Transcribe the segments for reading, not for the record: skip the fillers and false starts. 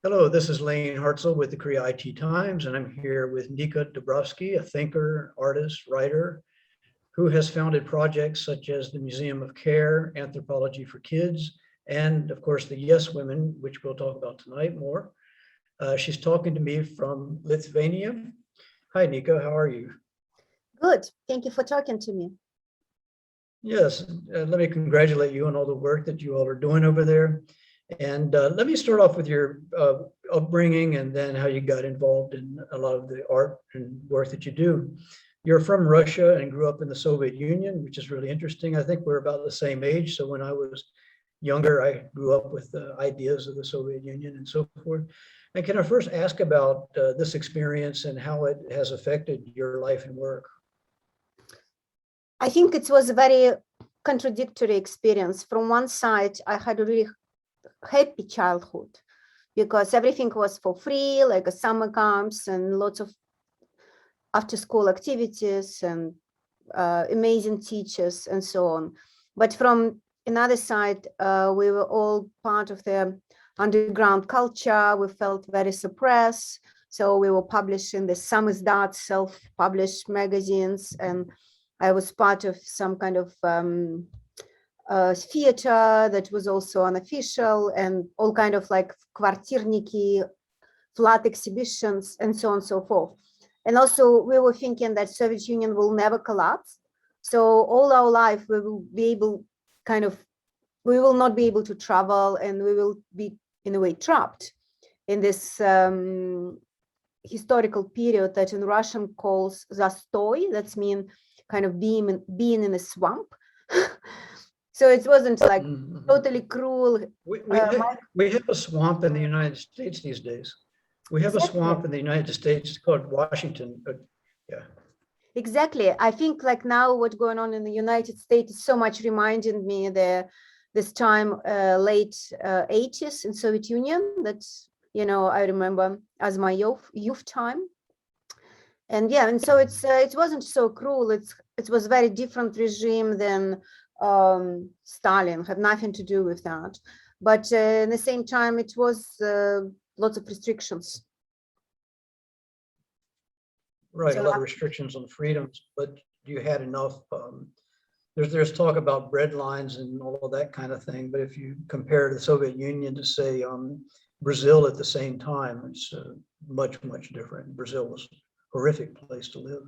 Hello, this is Layne Hartsell with the Korea IT Times, and I'm here with Nika Dubrovsky, a thinker, artist, writer, who has founded projects such as the Museum of Care, Anthropology for Kids, and of course the Yes Women, which we'll talk about tonight more. She's talking to me from Lithuania. Hi, Nika, how are you? Good. Thank you for talking to me. Yes, let me congratulate you on all the work that you all are doing over there. And let me start off with your upbringing and then how you got involved in a lot of the art and work that you do. You're from Russia and grew up in the Soviet Union, which is really interesting. I think we're about the same age. So when I was younger, I grew up with the ideas of the Soviet Union and so forth. And can I first ask about this experience and how it has affected your life and work? I think it was a very contradictory experience. From one side, I had a really happy childhood because everything was for free, like a summer camps and lots of after school activities and amazing teachers and so on. But from another side, we were all part of the underground culture. We felt very suppressed. So we were publishing the samizdat, self-published magazines, and I was part of some kind of theater that was also unofficial, and all kind of like kvartirniki, flat exhibitions, and so on and so forth. And also we were thinking that Soviet Union will never collapse. So all our life we will be able we will not be able to travel, and we will be in a way trapped in this historical period that in Russian calls zastoy. That's mean kind of being in a swamp. So it wasn't like totally cruel. We have a swamp in the United States these days. We have a swamp in the United States called Washington, but yeah. Exactly. I think like now what's going on in the United States is so much reminding me this time late 80s in Soviet Union that, you know, I remember as my youth time. And yeah, and so it wasn't so cruel. It was very different regime than Stalin, had nothing to do with that. But at the same time, it was lots of restrictions. Right, a lot of restrictions on freedoms, but you had enough. There's talk about bread lines and all of that kind of thing, but if you compare the Soviet Union to say Brazil at the same time, it's much different. Brazil was a horrific place to live.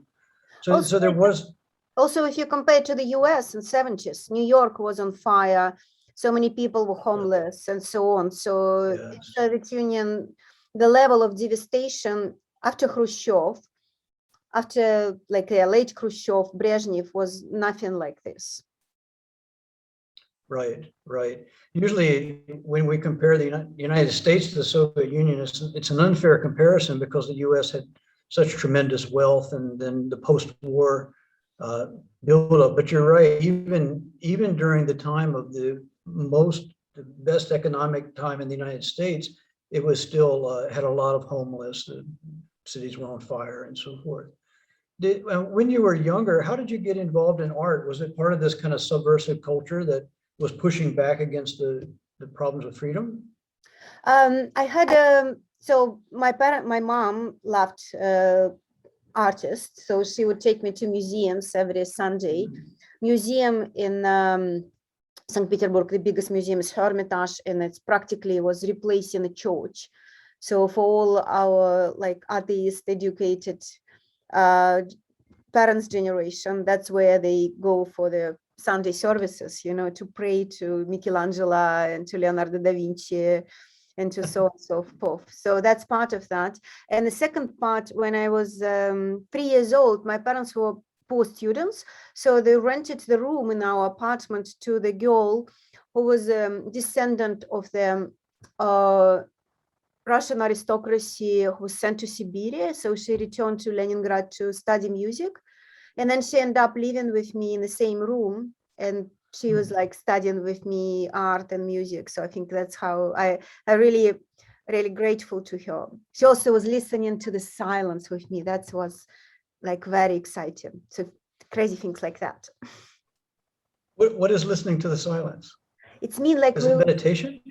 So there was. Also, if you compare to the US in the 70s, New York was on fire. So many people were homeless and so on. So in Soviet Union, the level of devastation after Khrushchev, after like late Khrushchev, Brezhnev was nothing like this. Right. Usually when we compare the United States to the Soviet Union, it's an unfair comparison because the US had such tremendous wealth and then the post-war build up. But you're right, even during the time of the best economic time in the United States, it was still had a lot of homeless, cities were on fire and so forth. When you were younger, how did you get involved in art? Was it part of this kind of subversive culture that was pushing back against the problems of freedom? I had so my mom loved artists, so she would take me to museums every Sunday. Museum in St. Petersburg, the biggest museum is Hermitage, and it's practically was replacing a church. So for all our like atheist educated parents' generation, that's where they go for the Sunday services, you know, to pray to Michelangelo and to Leonardo da Vinci and to so on and so forth. So that's part of that. And the second part, when I was 3 years old, my parents were poor students. So they rented the room in our apartment to the girl who was a descendant of the Russian aristocracy who was sent to Siberia. So she returned to Leningrad to study music. And then she ended up living with me in the same room. And she was like studying with me art and music. So I think that's how I really grateful to her. She also was listening to the silence with me. That was like very exciting. So crazy things like that. What is listening to the silence? It's mean like is it meditation?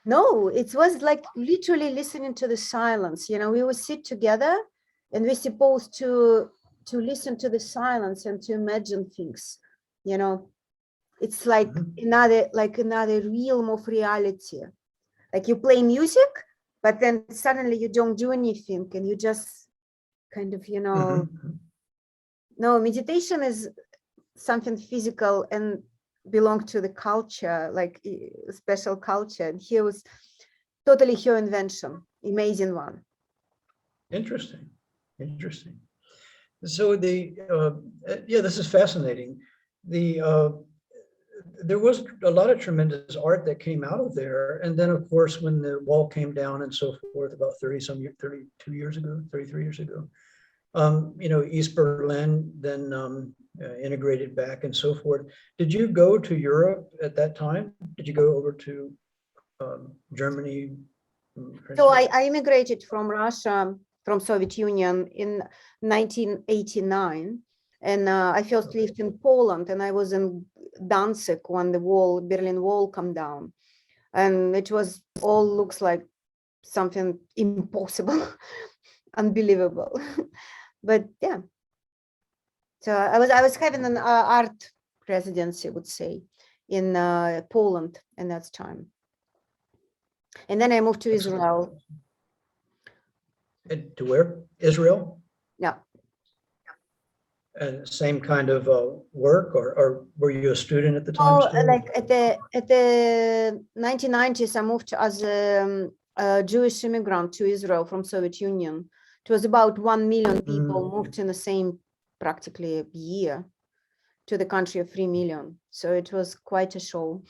No, it was like literally listening to the silence. You know, we would sit together and we're supposed to listen to the silence and to imagine things. You know, it's like another realm of reality. Like you play music, but then suddenly you don't do anything and you just kind of, you know, no, meditation is something physical and belong to the culture, like special culture. And here was totally her invention, amazing one. Interesting, interesting. So yeah, this is fascinating. There was a lot of tremendous art that came out of there. And then, of course, when the wall came down and so forth, about 32 years ago, 33 years ago, East Berlin then integrated back and so forth. Did you go to Europe at that time? Did you go over to Germany? So I immigrated from Russia, from Soviet Union in 1989. And I first lived in Poland, and I was in Danzig when the Berlin Wall come down. And it was all looks like something impossible, unbelievable. But yeah, so I was having an art residency, I would say, in Poland in that time. And then I moved to Israel. And to where? Israel? Yeah. And same kind of work, or were you a student at the time? Oh, Still? like at the 1990s, I moved as a Jewish immigrant to Israel from Soviet Union. It was about 1 million people moved in the same practically year to the country of 3 million. So it was quite a show.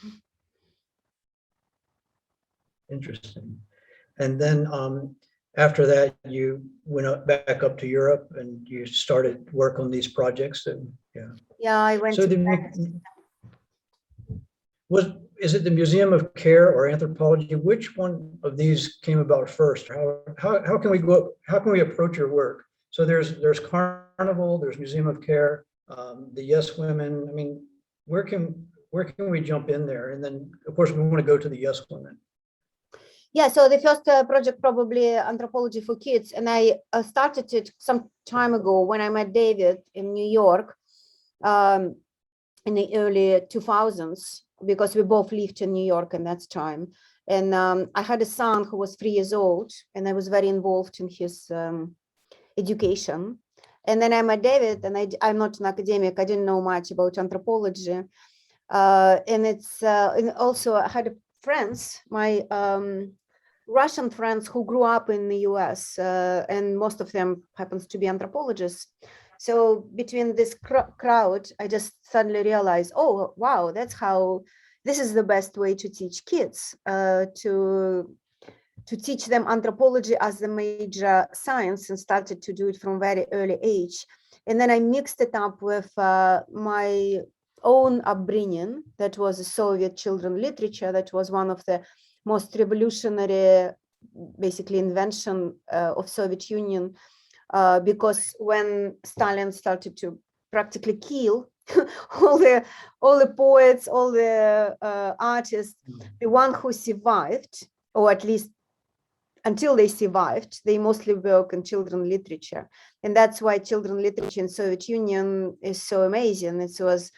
Interesting. And then after that, you went back up to Europe and you started work on these projects. And yeah. Yeah, I went So is it the Museum of Care or Anthropology? Which one of these came about first? How can we go? How can we approach your work? So there's Carnival, there's Museum of Care, the Yes Women. I mean, where can we jump in there? And then of course we want to go to the Yes Women. Yeah, so the first project probably Anthropology for Kids, and I started it some time ago when I met David in New York in the early 2000s, because we both lived in New York in that time. And I had a son who was 3 years old, and I was very involved in his education. And then I met David, and I'm not an academic. I didn't know much about anthropology. And also I had friends, my Russian friends who grew up in the US, and most of them happens to be anthropologists. So between this crowd, I just suddenly realized, oh, wow, this is the best way to teach kids, to teach them anthropology as a major science, and started to do it from very early age. And then I mixed it up with my own upbringing. That was a Soviet children literature. That was one of the most revolutionary, basically, invention of Soviet Union, because when Stalin started to practically kill all the poets, all the artists, the one who survived, or at least until they survived, they mostly work in children literature. And that's why children literature in Soviet Union is so amazing. It was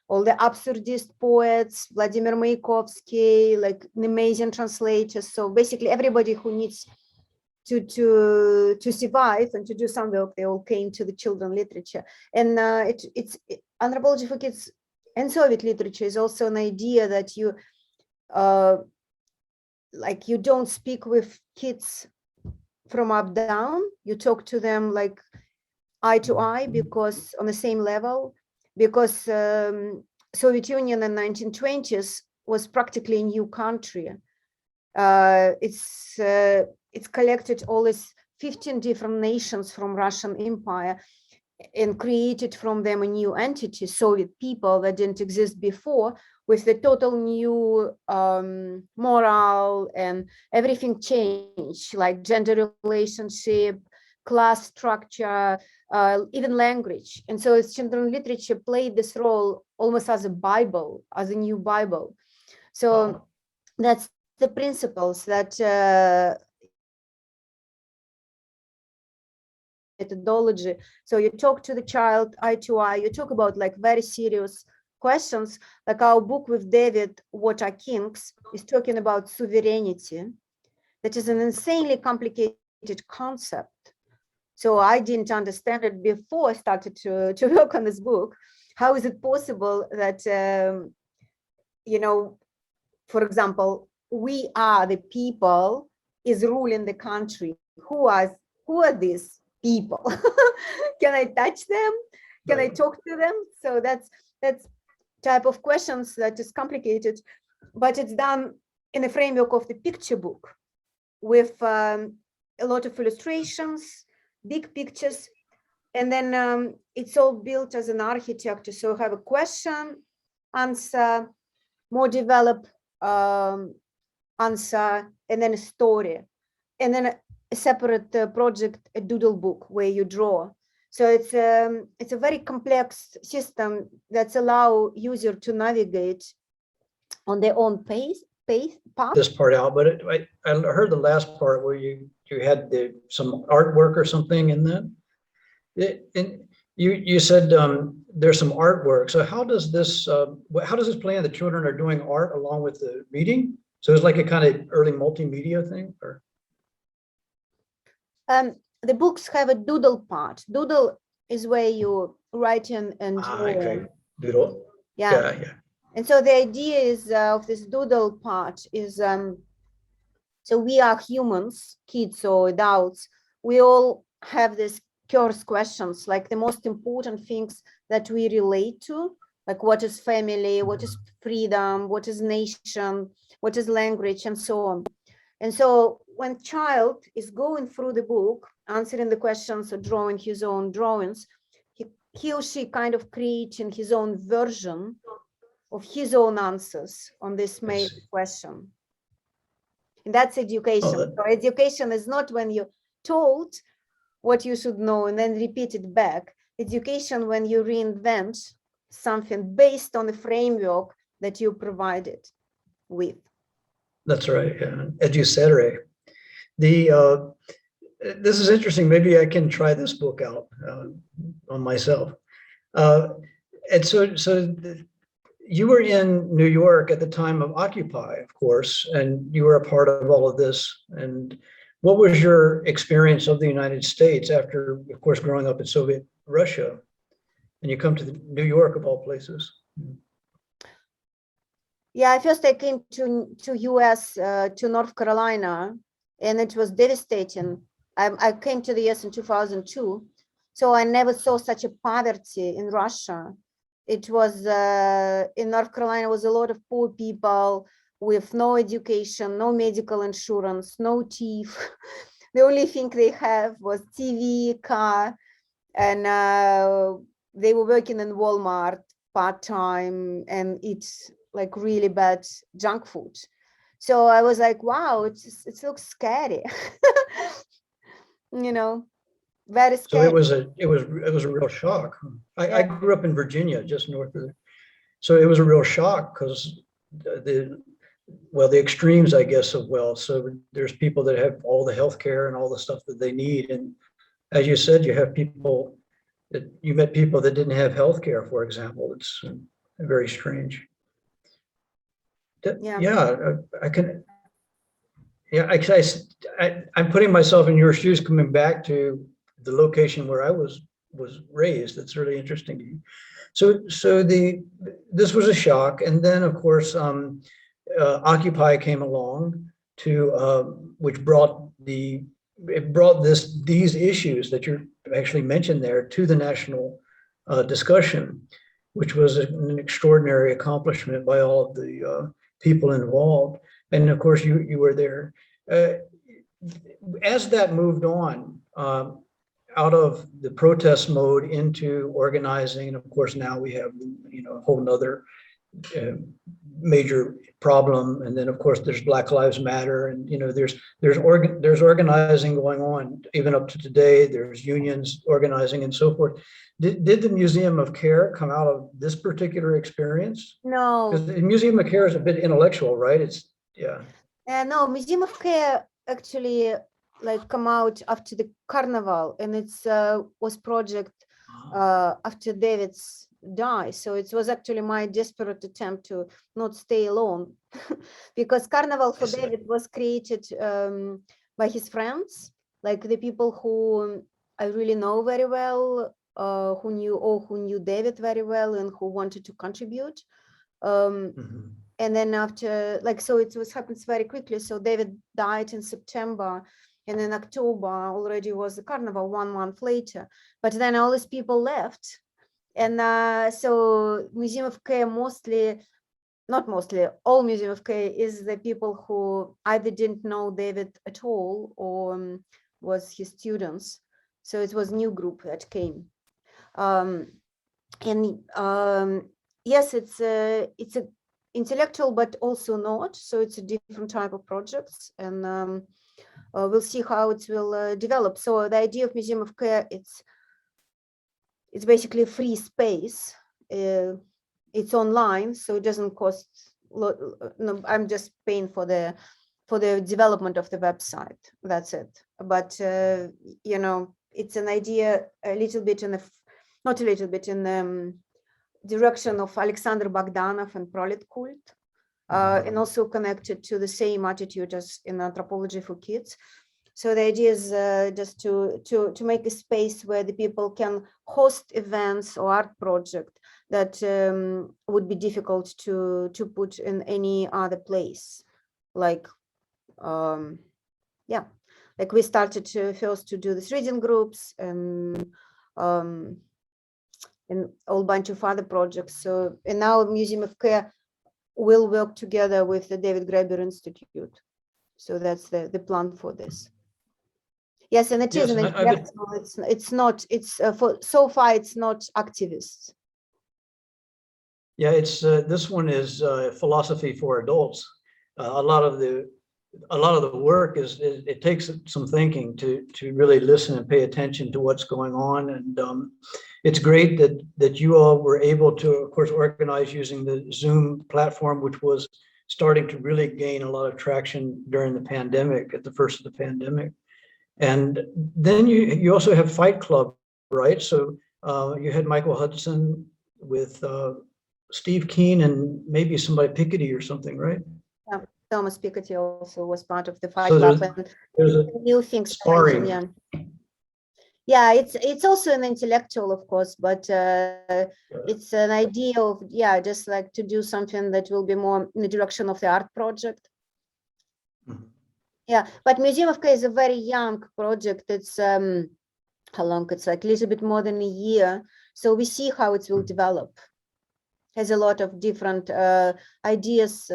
all the absurdist poets, Vladimir Mayakovsky, like an amazing translators. So basically everybody who needs to survive and to do some work, they all came to the children literature. And Anthropology for Kids and Soviet literature is also an idea that you you don't speak with kids from up down, you talk to them like eye to eye, because on the same level, because Soviet Union in 1920s was practically a new country. It's collected all these 15 different nations from Russian Empire and created from them a new entity, Soviet people that didn't exist before, with the total new moral, and everything changed, like gender relationship, class structure, even language. And so children literature played this role almost as a Bible, as a new Bible. So that's the principles that methodology. So you talk to the child eye to eye, you talk about like very serious questions, like our book with David, What Are Kings, is talking about sovereignty. That is an insanely complicated concept. So I didn't understand it before I started to work on this book. How is it possible that, you know, for example, we are the people is ruling the country. Who are these people? Can I touch them? Can I talk to them? So that's type of questions that is complicated, but it's done in the framework of the picture book with a lot of illustrations, big pictures, and then it's all built as an architecture. So I have a question, answer, more developed answer, and then a story, and then a separate project, a doodle book where you draw. So it's a very complex system that's allow user to navigate on their own path. This part out, but I heard the last part where you had some artwork or something in that. And you said there's some artwork. So how does this play in? The children are doing art along with the reading? So it's like a kind of early multimedia thing, or? The books have a doodle part. Doodle is where you write in and draw. Okay. Doodle. Yeah. And so the idea is of this doodle part is, so we are humans, kids or adults, we all have these curious questions, like the most important things that we relate to, like what is family, what is freedom, what is nation, what is language, and so on. And so when child is going through the book, answering the questions or drawing his own drawings, he or she kind of creating his own version of his own answers on this main question. And that's education. So education is not when you're told what you should know and then repeat it back. Education when you reinvent something based on the framework that you provided with. That's right. Yeah. Educere. This is interesting. Maybe I can try this book out on myself. And so you were in New York at the time of Occupy, of course, and you were a part of all of this. And what was your experience of the United States after, of course, growing up in Soviet Russia, and you come to New York of all places? Yeah, first I came to US, to North Carolina, and it was devastating. I came to the US in 2002, so I never saw such a poverty in Russia. It was, in North Carolina, was a lot of poor people with no education, no medical insurance, no teeth. The only thing they have was TV, car, and they were working in Walmart part-time and eat like really bad junk food. So I was like, wow, it looks scary. You know, very scary. So it was a real shock. I grew up in Virginia, just north of there. So it was a real shock because the extremes, I guess, of wealth. So there's people that have all the healthcare and all the stuff that they need. And as you said, you have people that you met people that didn't have healthcare, for example. It's very strange. I can. Yeah, I'm putting myself in your shoes, coming back to the location where I was raised. That's really interesting to you. So this was a shock, and then of course Occupy came along which brought these issues that you actually mentioned there to the national discussion, which was an extraordinary accomplishment by all of the people involved. And of course, you were there. As that moved on, out of the protest mode into organizing, and of course now we have a whole nother major problem. And then of course there's Black Lives Matter, and there's organizing going on even up to today. There's unions organizing and so forth. Did the Museum of Care come out of this particular experience? No. Because the Museum of Care is a bit intellectual, right? No, Museum of Care actually like come out after the carnival, and it's was project after David's die. So it was actually my desperate attempt to not stay alone, because carnival for David was created by his friends, like the people who I really know very well, who knew David very well and who wanted to contribute. And then after, like, so it was happens very quickly. So David died in September, and in October already was the carnival 1 month later. But then all these people left, and so Museum of Care not mostly, all Museum of Care is the people who either didn't know David at all or was his students. So it was new group that came. Yes, it's a intellectual, but also not. So it's a different type of projects, and we'll see how it will develop. So the idea of Museum of Care, it's basically free space. It's online, so it doesn't cost. No, I'm just paying for the development of the website. That's it. But you know, it's an idea a little bit in the, not a little bit, in the direction of Alexander Bogdanov and Prolet cult, and also connected to the same attitude as in Anthropology for Kids. So the idea is just to make a space where the people can host events or art project that would be difficult to put in any other place. Like, yeah, like we started first to do these reading groups and a whole bunch of other projects. So, and now Museum of Care will work together with the David Graeber Institute. So that's the plan for this. Yes, and it is an intellectual. It's not. It's for so far. It's not activists. Yeah, it's this one is philosophy for adults. A lot of the work is it takes some thinking to really listen and pay attention to what's going on, and it's great that you all were able to, of course, organize using the Zoom platform, which was starting to really gain a lot of traction during the pandemic, at the first of the pandemic. And then you also have Fight Club, right? So you had Michael Hudson with Steve Keen and maybe somebody Piketty or something, right? Yeah, Thomas Piketty also was part of the Fight Club, and there's a new things. sparring. Yeah, yeah, it's also an intellectual, of course, but it's an idea of, yeah, just like to do something that will be more in the direction of the art project. Yeah, but Museum of Care is a very young project. It's how long? It's like a little bit more than a year. So we see how it will develop. Has a lot of different ideas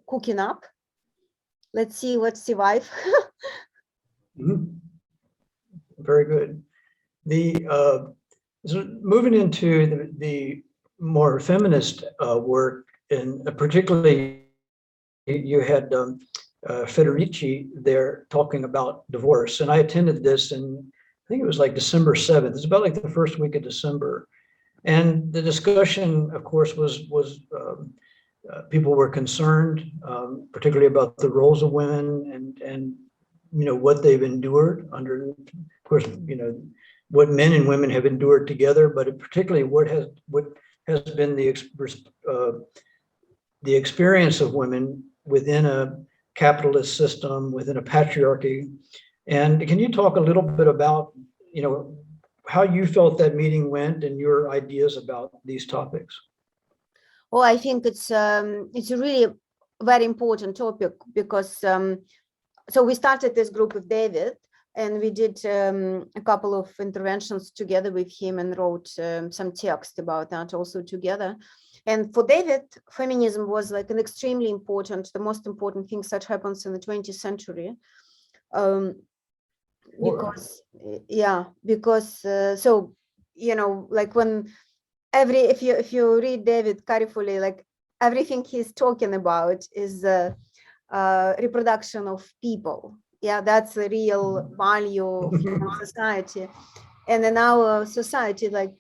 cooking up. Let's see what survive. Very good. So moving into the more feminist work, and particularly you had Federici there talking about divorce, and I attended this, and I think it was like December 7th. It's about like the first week of December, and the discussion, of course, was people were concerned, particularly about the roles of women and you know what they've endured under, of course, you know what men and women have endured together, but particularly what has been the experience of women within a capitalist system, within a patriarchy. And can you talk a little bit about, you know, how you felt that meeting went and your ideas about these topics? Well, I think it's a really very important topic, because so we started this group with David, and we did a couple of interventions together with him and wrote some text about that also together. And for David, feminism was like an extremely important, the most important things that happens in the 20th century. Because, yeah, because so, you know, like when if you read David carefully, like everything he's talking about is reproduction of people. Yeah, that's the real value of human society. And in our society, like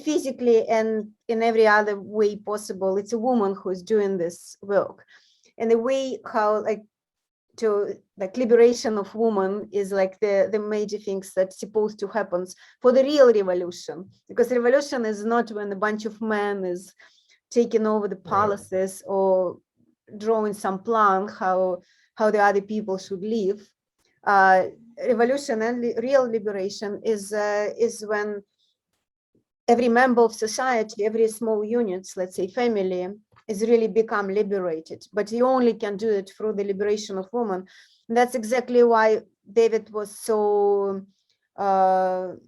physically and in every other way possible, it's a woman who is doing this work. and the way how like to like liberation of women is like the major things that's supposed to happen for the real revolution, because revolution is not when a bunch of men is taking over the palaces or drawing some plan how the other people should live. Revolution and real liberation is when every member of society, every small units, let's say family, is really become liberated. But you only can do it through the liberation of women. And that's exactly why David was so much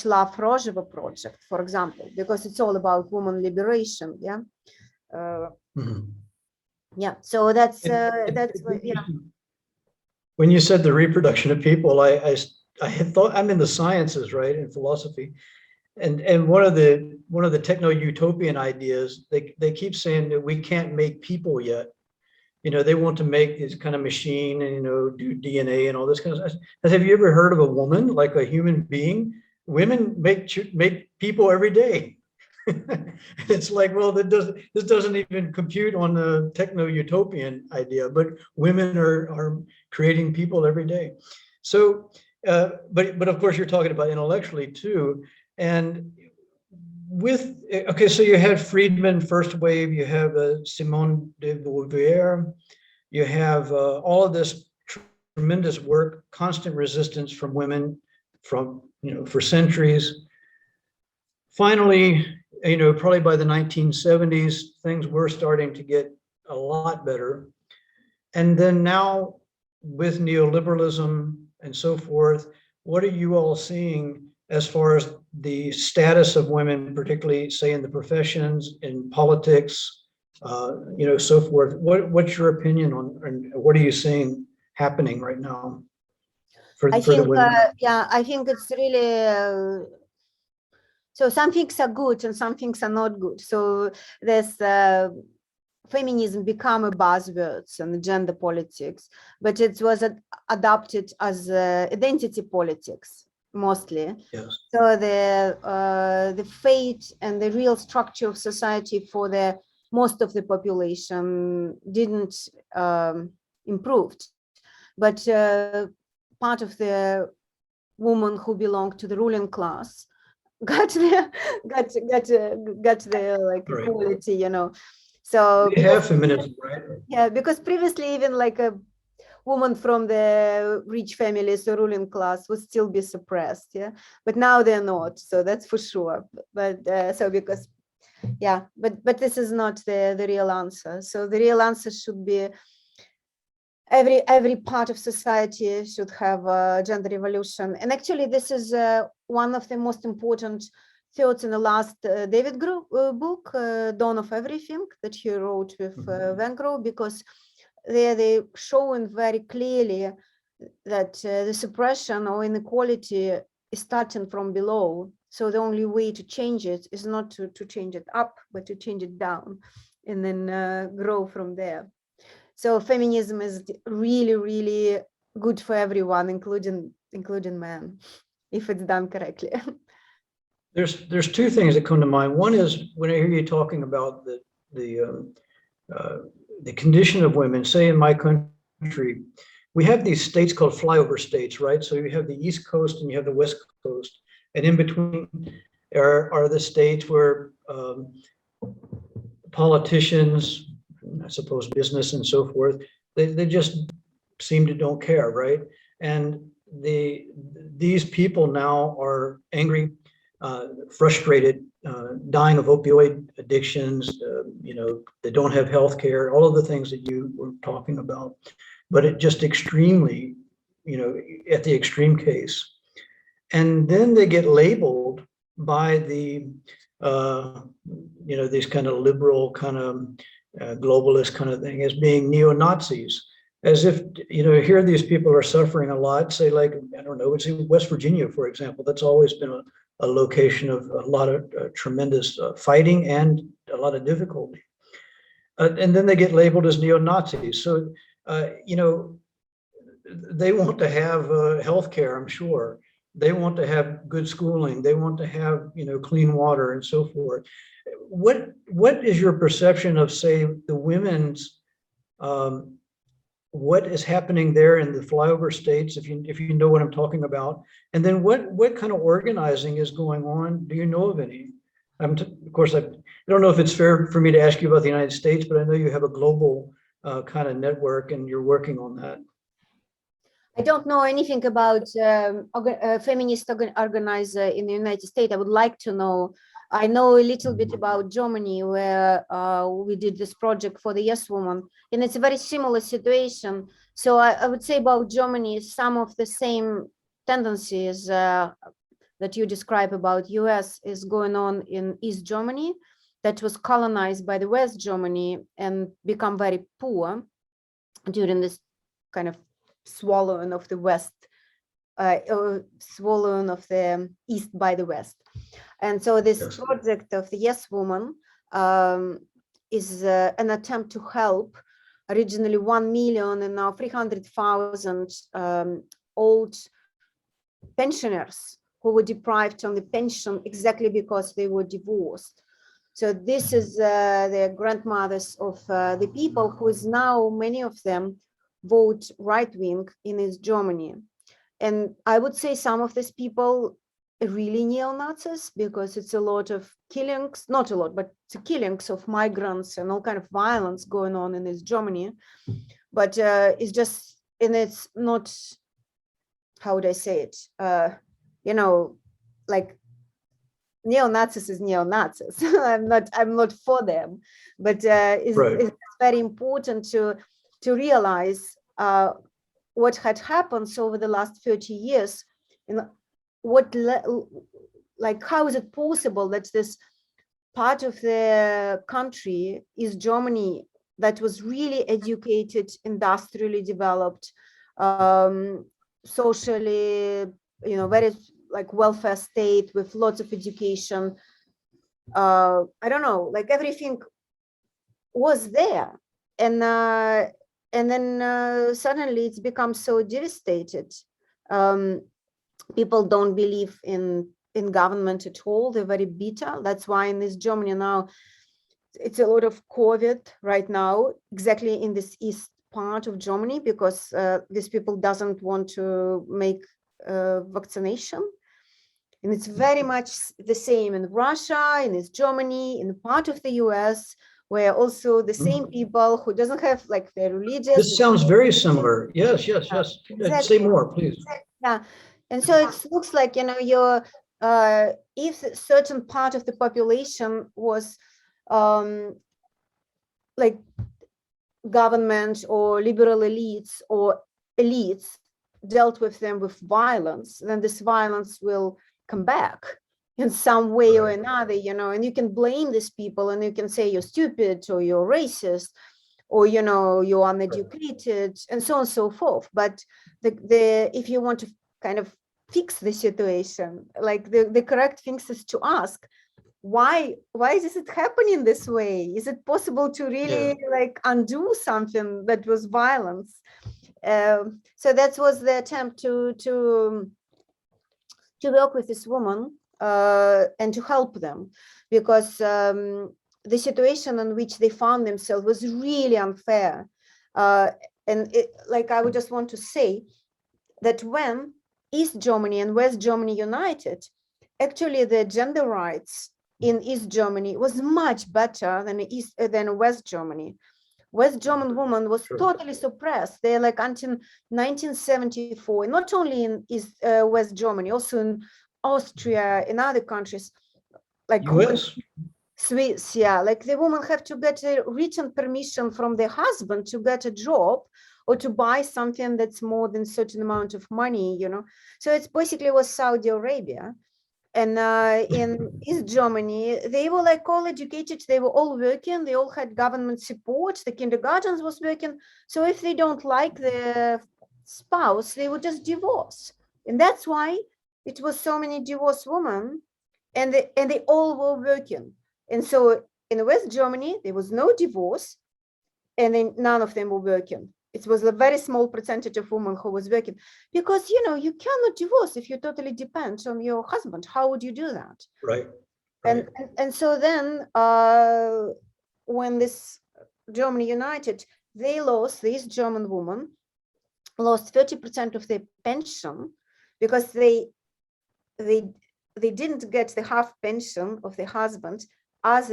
love Rojava project, for example, because it's all about woman liberation. Yeah. Yeah. So that's what, yeah. When you said the reproduction of people, I had thought, I'm in the sciences, right, in philosophy, and one of the techno-utopian ideas, they keep saying that we can't make people yet. You know, they want to make this kind of machine and, you know, do DNA and all this kind of stuff. Have you ever heard of a woman, like a human being? Women make people every day. It's like, well, this doesn't even compute on the techno-utopian idea, but women are creating people every day. So, but of course you're talking about intellectually too. And okay, so you had Friedman, first wave, you have Simone de Beauvoir, you have all of this tremendous work, constant resistance from women from, you know, for centuries. Finally, you know, probably by the 1970s, things were starting to get a lot better. And then now with neoliberalism and so forth, what are you all seeing as far as the status of women, particularly say in the professions, in politics, you know, so forth? What's your opinion on, and what are you seeing happening right now for the women? Yeah, I think it's really, so some things are good and some things are not good. So there's feminism become a buzzwords and gender politics, but it was adopted as identity politics mostly. Yes. So the fate and the real structure of society for the most of the population didn't improved, but part of the women who belong to the ruling class got the like Right. equality, you know. So We have feminism, right? yeah, because previously even like a woman from the rich families or ruling class would still be suppressed, yeah, but now they're not, so that's for sure. But so because yeah, but this is not the real answer. So the real answer should be every part of society should have a gender revolution. And actually this is one of the most important thoughts in the last David book, Dawn of Everything, that he wrote with Van Gogh, because they showing very clearly that the suppression or inequality is starting from below. So the only way to change it is not to change it up, but to change it down and then grow from there. So feminism is really, really good for everyone, including men, if it's done correctly. There's two things that come to mind. One is when I hear you talking about the condition of women, say in my country, we have these states called flyover states, right? So you have the East Coast and you have the West Coast, and in between are the states where politicians, I suppose business and so forth, they just seem to don't care, right? And these people now are angry, frustrated, dying of opioid addictions, you know, they don't have health care, all of the things that you were talking about, but it just extremely, you know, at the extreme case. And then they get labeled by the, you know, these kind of liberal kind of globalist kind of thing as being neo-Nazis, as if, you know, here these people are suffering a lot, say like, I don't know, it's in West Virginia, for example, that's always been a location of a lot of tremendous fighting and a lot of difficulty. And then they get labeled as neo-Nazis. So, you know, they want to have health care, I'm sure. They want to have good schooling. They want to have, you know, clean water and so forth. what is your perception of, say, the women's, what is happening there in the flyover states, if you know what I'm talking about, and then what kind of organizing is going on? Do you know of any? Of course, I don't know if it's fair for me to ask you about the United States, but I know you have a global kind of network and you're working on that. I don't know anything about feminist organizer in the United States. I would like to know. I know a little bit about Germany, where we did this project for the Yes Woman, and it's a very similar situation. So I would say about Germany, some of the same tendencies that you describe about US is going on in East Germany, that was colonized by the West Germany and become very poor during this kind of swallowing of the West, swallowing of the East by the West. And so this project of the Yes Woman is an attempt to help originally 1 million and now 300,000 old pensioners who were deprived on the pension exactly because they were divorced. So this is the grandmothers of the people who is now, many of them, vote right-wing in East Germany. And I would say some of these people are really neo-Nazis, because it's a lot of killings, not a lot, but the killings of migrants and all kind of violence going on in East Germany. But it's just, and it's not, how would I say it? You know, like neo-Nazis is neo-Nazis. I'm not for them, but it's very important to realize what had happened over the last 30 years, and how is it possible that this part of the country is Germany, that was really educated, industrially developed, socially, very like welfare state with lots of education. I don't know, like everything was there, and then suddenly it's become so devastated. People don't believe in government at all. They're very bitter. That's why in this Germany now, it's a lot of COVID right now, exactly in this east part of Germany, because these people doesn't want to make vaccination. And it's very much the same in Russia, in East Germany, in part of the US, where also the same people who doesn't have like their religious. This sounds very similar. Yes. Exactly. Say more, please. Yeah, and so it looks like, you're, if a certain part of the population was like government or liberal elites or elites dealt with them with violence, then this violence will come back in some way or another, and you can blame these people and you can say you're stupid or you're racist or, you're uneducated and so on and so forth. But if you want to kind of fix the situation, like the correct thing is to ask, why is it happening this way? Is it possible to really like undo something that was violence? So that was the attempt to work with this woman and to help them, because the situation in which they found themselves was really unfair. And I would just want to say that when East Germany and West Germany united, actually the gender rights in East Germany was much better than West Germany. West German woman was totally suppressed. They're like until 1974, not only in West Germany, also in Austria, in other countries, like US. Swiss, like the woman have to get a written permission from their husband to get a job or to buy something that's more than a certain amount of money, So it's basically was Saudi Arabia. And in East Germany, they were like all educated, they were all working, they all had government support, the kindergartens was working. So if they don't like the spouse, they would just divorce. And that's why it was so many divorced women, and they all were working. And so in West Germany, there was no divorce, and then none of them were working. It was a very small percentage of women who was working, because, you cannot divorce if you totally depend on your husband. How would you do that? Right. And so then when this Germany united, this German woman lost 30% of their pension because they didn't get the half pension of the husband as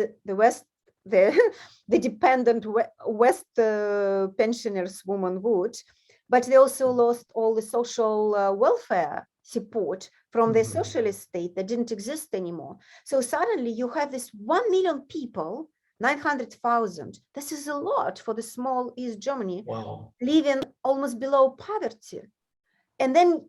the dependent West pensioners woman would, but they also lost all the social welfare support from the socialist state that didn't exist anymore. So suddenly you have this 1 million people, 900,000. This is a lot for the small East Germany. Wow. Living almost below poverty. And then,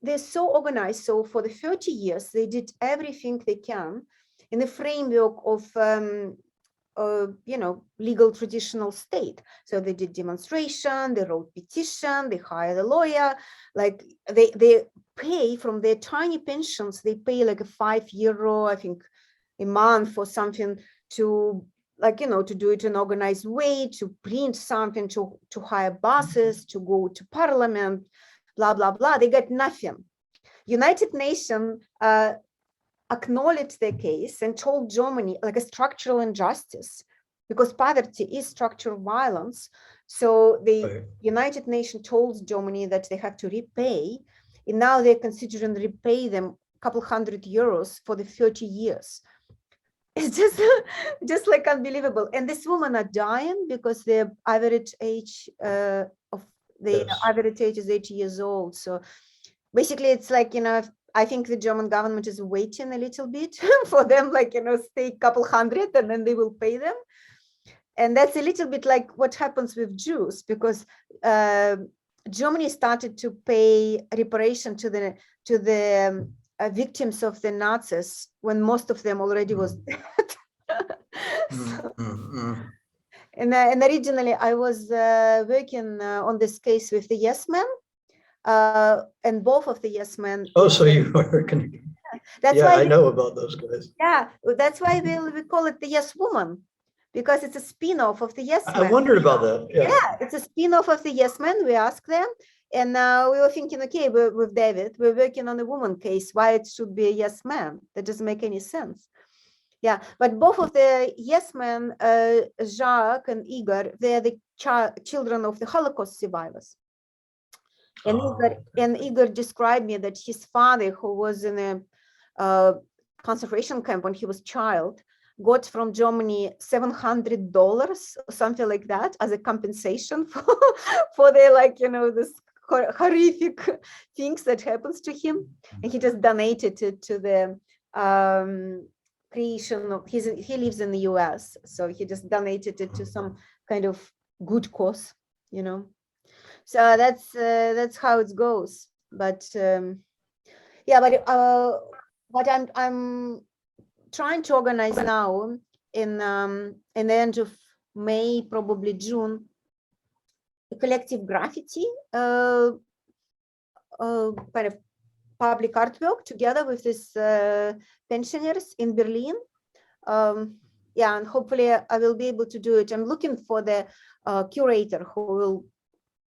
they're so organized. So for the 30 years, they did everything they can in the framework of, legal traditional state. So they did demonstration, they wrote petition, they hired a lawyer, like they pay from their tiny pensions, they pay like a €5, I think, a month or something to to do it in an organized way, to print something, to hire buses, to go to parliament, blah, blah, blah. They get nothing. United Nations acknowledged their case and told Germany like a structural injustice, because poverty is structural violence. So the United Nations told Germany that they have to repay, and now they're considering repay them a couple €100 for the 30 years. It's just like unbelievable. And these women are dying because their average age average age is 80 years old. So basically it's like, I think the German government is waiting a little bit for them, stay a couple hundred and then they will pay them. And that's a little bit like what happens with Jews, because Germany started to pay reparation to the victims of the Nazis when most of them already was dead. And originally I was working on this case with the Yes Men, and both of the Yes Men. Oh, so you are connected. That's why I know about those guys. Yeah, that's why we call it the Yes Woman, because it's a spin-off of the Yes Men. I wondered about that. Yeah, it's a spin-off of the Yes Men. We asked them, and we were thinking, okay, with David, we're working on a woman case. Why it should be a Yes Man? That doesn't make any sense. Yeah, but both of the Yes Men, Jacques and Igor, they're the children of the Holocaust survivors. And Igor described me that his father, who was in a concentration camp when he was a child, got from Germany $700 or something like that as a compensation for their this horrific things that happens to him, and he just donated it to the creation of he lives in the US, so he just donated it to some kind of good cause, So that's how it goes. But but I'm trying to organize now in the end of May, probably June, a collective graffiti kind of public artwork together with these pensioners in Berlin. And hopefully I will be able to do it. I'm looking for the curator who will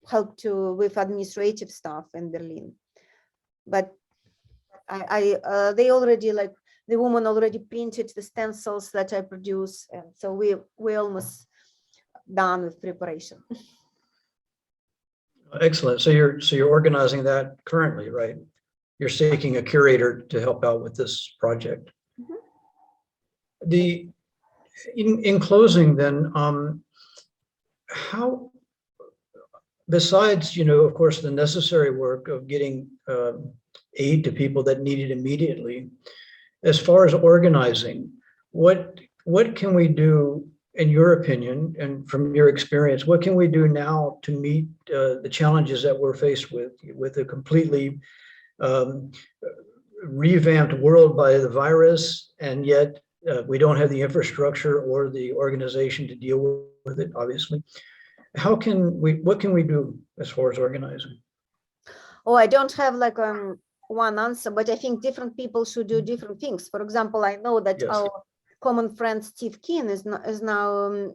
help with administrative stuff in Berlin. But they already, the woman already printed the stencils that I produce, and so we're almost done with preparation. Excellent. So you're organizing that currently, right? You're seeking a curator to help out with this project. Mm-hmm. In closing, then, how, besides of course the necessary work of getting aid to people that need it immediately, as far as organizing, what can we do, in your opinion and from your experience, what can we do now to meet the challenges that we're faced with a completely revamped world by the virus, and yet we don't have the infrastructure or the organization to deal with it, obviously. What can we do as far as organizing? Oh, I don't have one answer, but I think different people should do different things. For example, I know that our common friend Steve Keen is now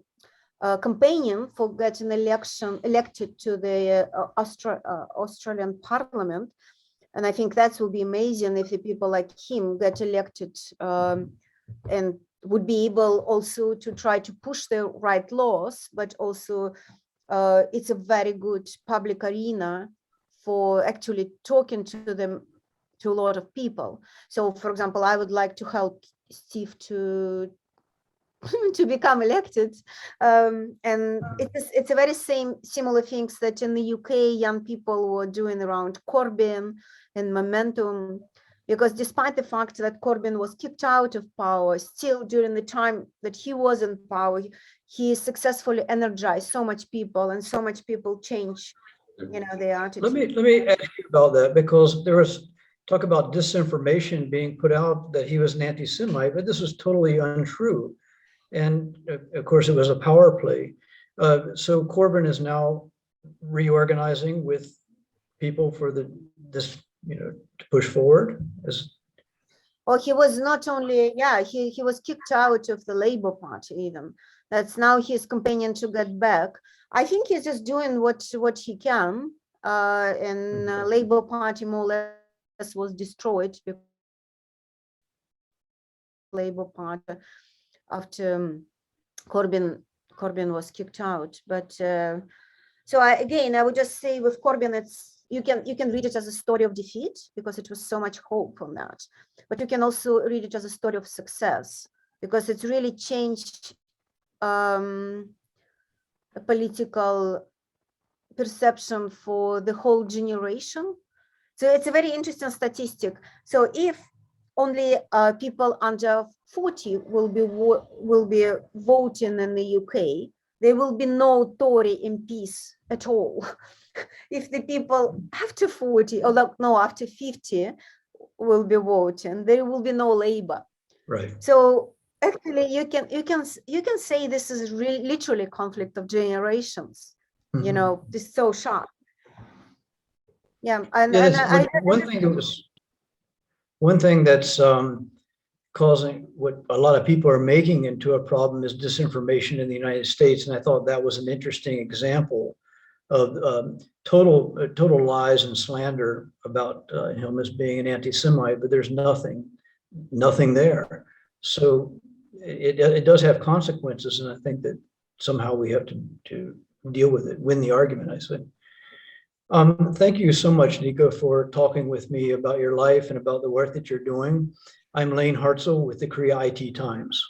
campaigning for getting elected to the Australian Parliament. And I think that will be amazing if the people like him get elected, and would be able also to try to push the right laws, but also it's a very good public arena for actually talking to them, to a lot of people. So for example, I would like to help Steve to to become elected, and it's a very similar things that in the UK young people were doing around Corbyn and Momentum, because despite the fact that Corbyn was kicked out of power, still during the time that he was in power, he successfully energized so much people, and so much people change, their attitude. Let me ask you about that, because there was talk about disinformation being put out that he was an anti-Semite, but this was totally untrue. And of course, it was a power play. So Corbyn is now reorganizing with people for this, to push forward. Well, he was not only, he was kicked out of the Labour Party even. That's now his campaigning to get back. I think he's just doing what he can. And Labour Party more or less was destroyed because Labour Party after Corbyn was kicked out. But so I would just say with Corbyn, it's you can read it as a story of defeat because it was so much hope on that, but you can also read it as a story of success because it's really changed a political perception for the whole generation. So it's a very interesting statistic. So if only people under 40 will be voting in the UK, there will be no Tory MPs at all. If the people after 40 or no after 50 will be voting, there will be no Labour. Right. So actually, you can say this is really literally a conflict of generations. Mm-hmm. This is so sharp. Yeah, one thing that's causing what a lot of people are making into a problem is disinformation in the United States, and I thought that was an interesting example of total lies and slander about him as being an anti-Semite, but there's nothing there. So it does have consequences, and I think that somehow we have to deal with it, win the argument, I say. Thank you so much, Nika, for talking with me about your life and about the work that you're doing. I'm Layne Hartsell with the Korea IT Times.